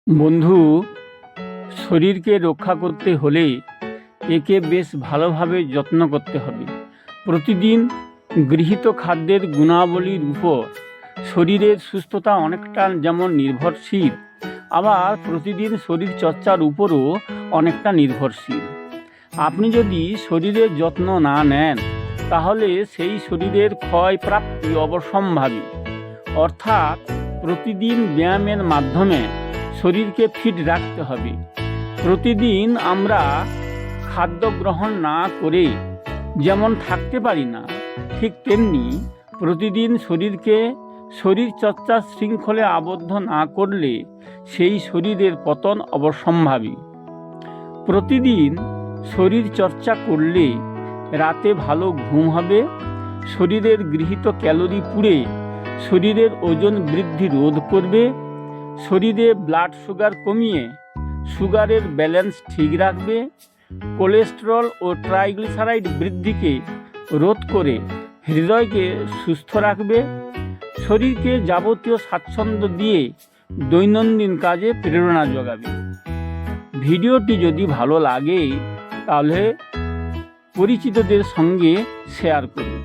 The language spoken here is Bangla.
বন্ধু, শরীরকে রক্ষা করতে হলে একে বেশ ভালোভাবে যত্ন করতে হবে। প্রতিদিন গৃহীত খাদ্যের গুণাবলীর উপর শরীরের সুস্থতা অনেকটা যেমন নির্ভরশীল, আবার প্রতিদিন শরীর চর্চার উপরও অনেকটা নির্ভরশীল। আপনি যদি শরীরের যত্ন না নেন তাহলে সেই শরীরের ক্ষয়প্রাপ্তি অবশ্যম্ভাবী। অর্থাৎ প্রতিদিন ব্যায়ামের মাধ্যমে শরীরকে ফিট রাখতে হবে। প্রতিদিন আমরা খাদ্য গ্রহণ না করে যেমন থাকতে পারি না, ঠিক তেমনি প্রতিদিন শরীরকে শরীরচর্চার শৃঙ্খলে আবদ্ধ না করলে সেই শরীরের পতন অবশ্যম্ভাবী। প্রতিদিন শরীর চর্চা করলে রাতে ভালো ঘুম হবে, শরীরের গৃহীত ক্যালোরি পুড়ে শরীরের ওজন বৃদ্ধি রোধ করবে, শরীরে ব্লাড সুগার কমিয়ে সুগারের ব্যালেন্স ঠিক রাখবে, কোলেস্টেরল ও ট্রাইগ্লিসারাইড বৃদ্ধিকে রোধ করে হৃদয়কে সুস্থ রাখবে, শরীরকে যাবতীয় স্বাচ্ছন্দ্য দিয়ে দৈনন্দিন কাজে প্রেরণা যোগাবে। ভিডিওটি যদি ভালো লাগে তাহলে পরিচিতদের সঙ্গে শেয়ার করুন।